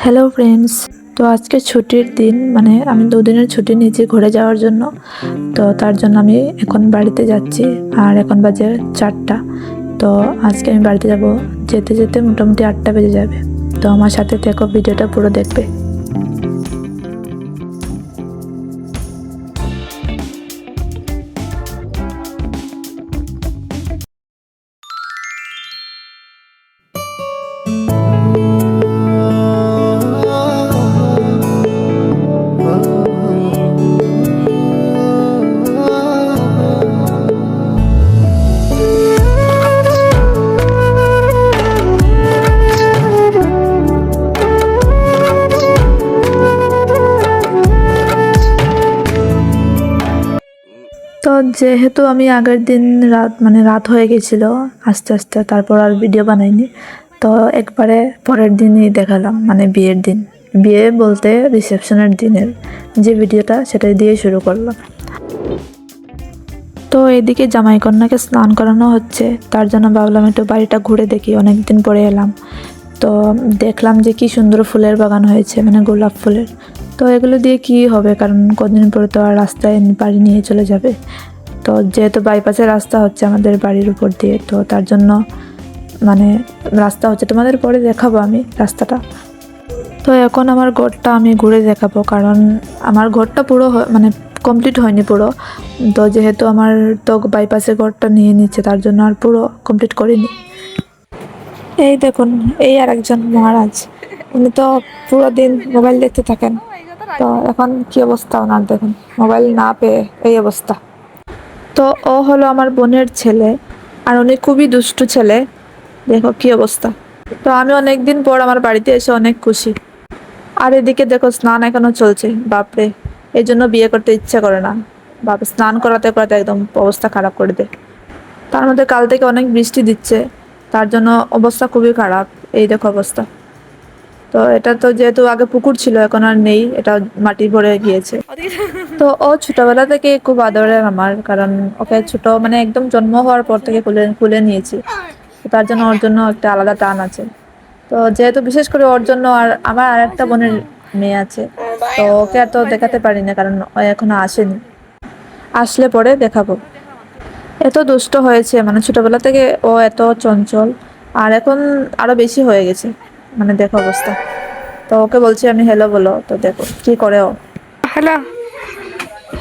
Hello friends. তো আজকে ছুটির দিন, মানে আমি 2 দিনের ছুটি নিয়েছি ঘুরে যাওয়ার জন্য। তো তার জন্য আমি এখন বাড়িতে যাচ্ছি। আর এখন বাজে 4টা। তো আজকে আমি বাড়িতে যাব, যেতে যেতে মোটামুটি 8টা বেজে যাবে। তো আমার সাথে থেকো, ভিডিওটা পুরো দেখবে। তো যেহেতু আমি আগের দিন রাত হয়ে গেছিল আস্তে আস্তে, তারপর আর ভিডিও বানাইনি। তো একবারে পরের দিনই দেখালাম, মানে বিয়ের দিন, বিয়ে বলতে রিসেপশনের দিনের যে ভিডিওটা, সেটাই দিয়ে শুরু করলাম। তো এদিকে জামাই কন্যাকে স্নান করানো হচ্ছে, তার জন্য ভাবলাম একটু বাড়িটা ঘুরে দেখি, অনেকদিন পরে এলাম। তো দেখলাম যে কি সুন্দর ফুলের বাগান হয়েছে, মানে গোলাপ ফুলের। তো এগুলো দিয়ে কি হবে, কারণ কদিন পরে তো আর রাস্তায় বাড়ি নিয়ে চলে যাবে। তো যেহেতু বাইপাসের রাস্তা হচ্ছে আমাদের বাড়ির উপর দিয়ে, তো তার জন্য মানে রাস্তা হচ্ছে, তোমাদের পরে দেখাবো আমি রাস্তাটা। তো এখন আমার ঘরটা আমি ঘুরে দেখাবো, কারণ আমার ঘরটা পুরো মানে কমপ্লিট হয়নি পুরো। তো যেহেতু আমার তো বাইপাসে ঘরটা নিয়ে নিচ্ছে, তার জন্য আর পুরো কমপ্লিট করিনি। এই দেখুন, এই আর একজন মহারাজ, উনি তো পুরো দিন মোবাইল দেখতে থাকেন। তো এখন কি অবস্থা ওনার, দেখুন মোবাইল না পেয়ে এই অবস্থা। তো ও হলো আমার বোনের ছেলে, আর উনি খুবই দুষ্টু ছেলে। দেখো কি অবস্থা। তো আমি অনেকদিন পর আমার বাড়িতে এসে অনেক খুশি। আর এদিকে দেখো স্নান এখনো চলছে, বাপরে, এই জন্য বিয়ে করতে ইচ্ছা করে না। বাপ, স্নান করাতে করাতে একদম অবস্থা খারাপ করে দেয়। তার মধ্যে কাল থেকে অনেক বৃষ্টি দিচ্ছে, তার জন্য অবস্থা খুবই খারাপ। এই দেখো অবস্থা। তো এটা তো যেহেতু আগে পুকুর ছিল, এখন আর নেই, এটা মাটি ভরে গিয়েছে। তো ও ছোটবেলা থেকে খুব আদরের আমার, কারণ ওকে ছোট মানে একদম জন্ম হওয়ার পর থেকে কুলে কুলে নিয়েছি। তো তার জন্য ওর জন্য একটা আলাদা টান আছে। তো যেহেতু বিশেষ করে ওর জন্য, আর আমার আর একটা বোনের মেয়ে আছে, তো ওকে আর তো দেখাতে পারি না, কারণ ও এখনো আসেনি। আসলে পরে দেখাবো। এত দুষ্ট হয়েছে, মানে ছোটবেলা থেকে ও এত চঞ্চল, আর এখন আরো বেশি হয়ে গেছে, মানে দেখো অবস্থা। তো ওকে বলছি আমি হ্যালো বলো, তো দেখো কি করে ও। হ্যালো,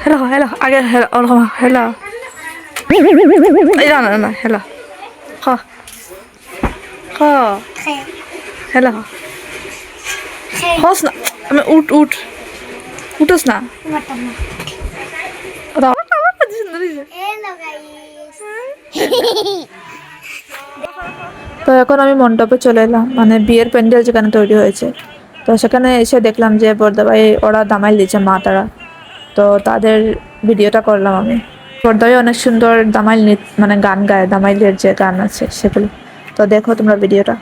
হ্যালো, হ্যালো, আগে হ্যালো, হ্যালো, এই না না না, হ্যালো, হ হ, হ্যালো, হস না, আমি উঠ উঠোস না। তো এখন আমি মণ্ডপে চলে এলাম, মানে বিয়ের প্যান্ডেল যেখানে তৈরি হয়েছে। তো সেখানে এসে দেখলাম যে বরদাবাই ওরা দামাইল দিচ্ছে, মা তারা। তো তাদের ভিডিওটা করলাম আমি। বরদাবাই অনেক সুন্দর দামাইল মানে গান গায়, দামাইলের যে গান আছে সেগুলো। তো দেখো তোমরা ভিডিওটা।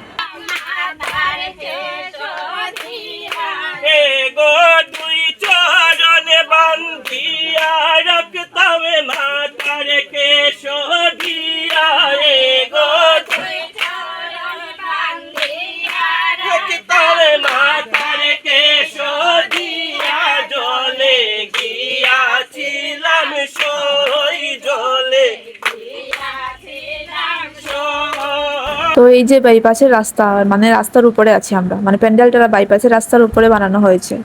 তো এই যে বাইপাসের রাস্তা, মানে রাস্তার উপরে আছি আমরা, মানে প্যান্ডেলটা বাইপাসের রাস্তার উপরে বানানো হয়েছে।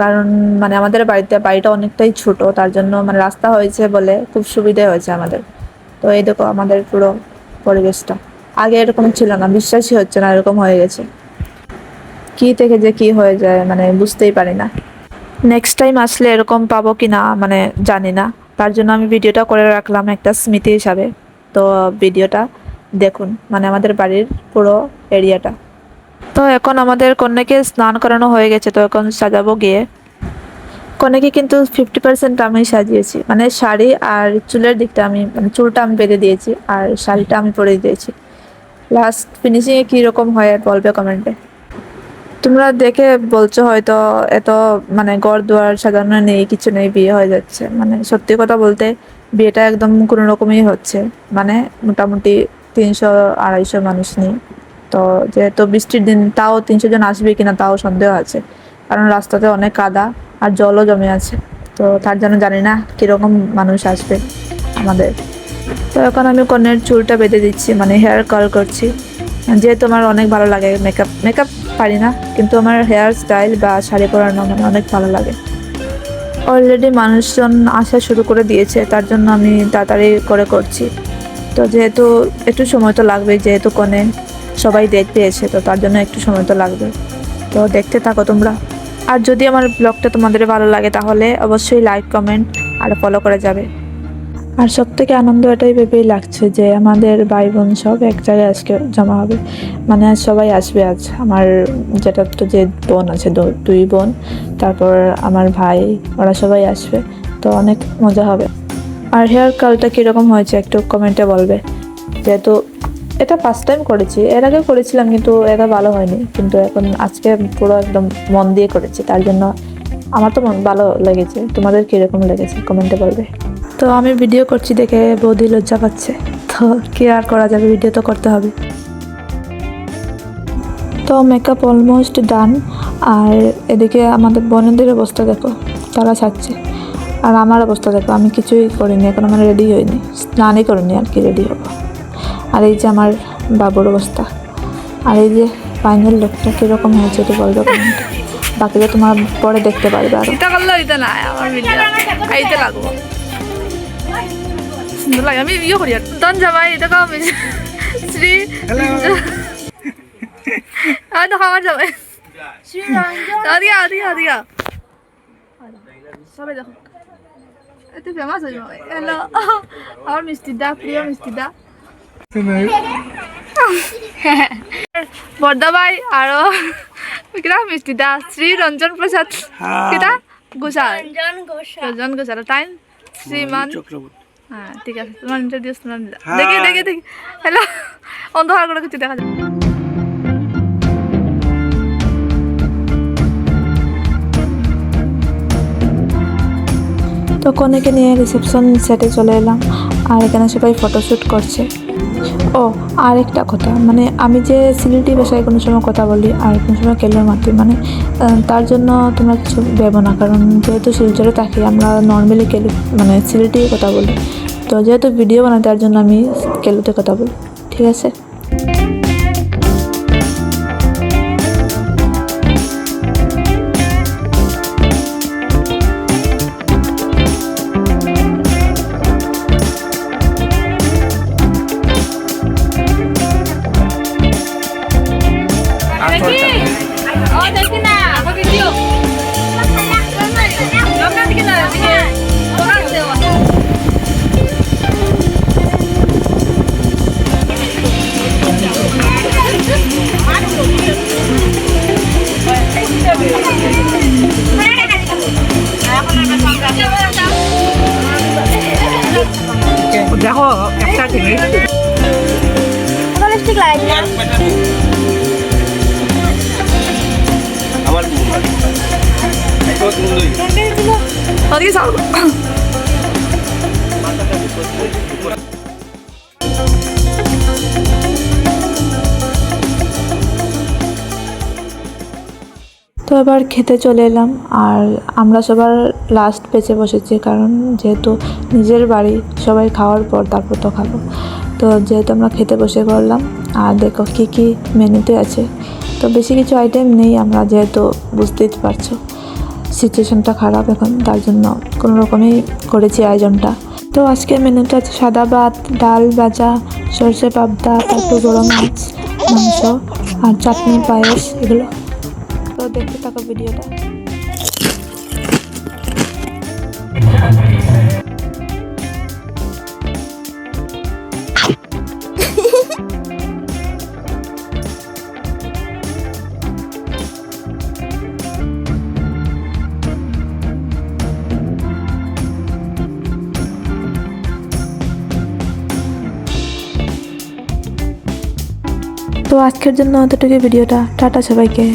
কারণ মানে আমাদের বাড়িটা অনেকটাই ছোট, তার জন্য মানে রাস্তা হয়েছে বলে খুব সুবিধা হয়েছে আমাদের। তো এই দেখো আমাদের পুরো পরিবেশটা, আগে এরকম ছিল না, বিশ্বাসই হচ্ছে না এরকম হয়ে গেছে। কি থেকে যে কি হয়ে যায়, মানে বুঝতেই পারি না। নেক্সট টাইম আসলে এরকম পাবো কি না মানে জানি না। তার জন্য আমি ভিডিওটা করে রাখলাম একটা স্মৃতি হিসাবে। তো ভিডিওটা দেখুন, মানে আমাদের বাড়ির পুরো এরিয়াটা। তো এখন আমাদের কন্যাকে স্নান করানো হয়ে গেছে, তো এখন সাজাবো গিয়ে। কন্যাকে কিন্তু 50% আমি সাজিয়েছি, মানে শাড়ি আর চুলের দিকটা আমি, মানে চুলটা আমি বেঁধে দিয়েছি, আর শাড়িটা আমি পরে দিয়েছি। লাস্ট ফিনিশিংয়ে কীরকম হয় বলবে কমেন্টে। তোমরা দেখে বলছো হয়তো এত মানে ঘর দুয়ার সাজানো নেই, কিছু নেই, বিয়ে হয়ে যাচ্ছে। মানে সত্যি কথা বলতে বিয়েটা একদম কোনো রকমই হচ্ছে, মানে মোটামুটি 300-250 মানুষ নিয়ে। তো যেহেতু বৃষ্টির দিন, তাও 300 জন আসবে কিনা তাও সন্দেহ আছে, কারণ রাস্তাতে অনেক কাদা আর জলও জমে আছে। তো তার জন্য জানি না কীরকম মানুষ আসবে আমাদের। তো এখন আমি কনের চুলটা বেঁধে দিচ্ছি, মানে হেয়ার কার্ল করছি। যেহেতু আমার অনেক ভালো লাগে মেকআপ পারি না, কিন্তু আমার হেয়ার স্টাইল বা শাড়ি পরানো মানে অনেক ভালো লাগে। অলরেডি মানুষজন আসা শুরু করে দিয়েছে, তার জন্য আমি তাড়াতাড়ি করে করছি। তো যেহেতু একটু সময় তো লাগবে, যেহেতু কনে সবাই দেখতে এসে, তো তার জন্য একটু সময় তো লাগবে। তো দেখতে থাকো তোমরা। আর যদি আমার ব্লগটা তোমাদের ভালো লাগে তাহলে অবশ্যই লাইক, কমেন্ট আর ফলো করে যাবে। আর সব থেকে আনন্দ এটাই ভেবেই লাগছে যে আমাদের ভাই বোন সব এক জায়গায় আজকে জমা হবে, মানে আজ সবাই আসবে। আজ আমার যেটা তো যে বোন আছে, দুই বোন, তারপর আমার ভাই, ওরা সবাই আসবে। তো অনেক মজা হবে। আর হেয়ার কালটা কীরকম হয়েছে একটু কমেন্টে বলবে। যেহেতু এটা ফার্স্ট টাইম করেছি, এর আগে করেছিলাম কিন্তু এটা ভালো হয়নি, কিন্তু এখন আজকে পুরো একদম মন দিয়ে করেছি, তার জন্য আমার তো ভালো লেগেছে। তোমাদের কীরকম লেগেছে কমেন্টে বলবে। তো আমি ভিডিও করছি দেখে বৌদি লজ্জা পাচ্ছে, তো কি আর করা যাবে, ভিডিও তো করতে হবে। তো মেকআপ অলমোস্ট ডান। আর এদিকে আমাদের বোনদের অবস্থা দেখো, তারা ছাড়ছে। আর আমার অবস্থা দেখো, আমি কিছুই করিনি, এখন আমার রেডি হয়নি, স্নানই করিনি আর কি রেডি হবো। আর এই যে আমার বাবুর অবস্থা। আর এই যে ফাইনাল লুকটা কীরকম হয়েছে একটু বলবে কমেন্টে। বাকিটা তোমার পরে দেখতে পারবে। আর এটা করলে এটা না, আমার ভিডিও এইতে লাগবো সুন্দর লাগে। আমি ইয়ে করি আর দন জামাই এটা কাম শ্রী দেখো আমার জামাই আদিয়া আদিয়া আদিয়া সবাই দেখো, এত ফেমাস হয়ে যাবে। হ্যালো আমার মিষ্টিদা, প্রিয় মিষ্টিদা, বর্দা ভাই আরো কিরা মিষ্টিদা, শ্রী রঞ্জন প্রসাদ কিরা ঘোষাল, রঞ্জন ঘোষাল টাইম শ্রীমান। হ্যাঁ ঠিক আছে, তোমার ইন্ট্রোডিউস তোমার দেখি দেখি দেখি। হ্যালো অন্ধকার করে কিছু দেখা যায়। তো কনেকে নিয়ে রিসেপশন সেটে চলে এলাম, আর এখানে সবাই ফটোশ্যুট করছে। ও আর একটা কথা, মানে আমি যে সিলেটি ভাষায় কোনো সময় কথা বলি আর কোনো সময় কেলোর মাতি, মানে তার জন্য তোমরা কিছু ভেবো না, কারণ যেহেতু শিলচরে থাকি আমরা নর্মালি কেলু মানে সিলেটি কথা বলি। তো যেহেতু ভিডিও বানাই তার জন্য আমি কেলুতে কথা বলি, ঠিক আছে। দেখো একটা জিনিস লিপস্টিক লাগাই না আমার কত সুন্দর ওদিকে যাও। তো এবার খেতে চলে এলাম, আর আমরা সবার লাস্ট বেঁচে বসেছি, কারণ যেহেতু নিজের বাড়ি সবাই খাওয়ার পর তারপর তো খাবো। তো যেহেতু আমরা খেতে বসে পড়লাম, আর দেখো কী কী মেনুতে আছে। তো বেশি কিছু আইটেম নেই, আমরা যেহেতু বুঝতেই পারছো সিচুয়েশনটা খারাপ এখন, তার জন্য কোনো রকমই করেছি আয়োজনটা। তো আজকের মেনুতে আছে সাদা ভাত, ডাল, ভাজা, সরষে পাবদা, তারপর বড় মাছ, মাংস আর চাটনি, পায়েস, এগুলো। তো দেখতে থাকো ভিডিওটা। তো আজকের জন্য এতটুকু ভিডিওটা। টাটা সবাইকে।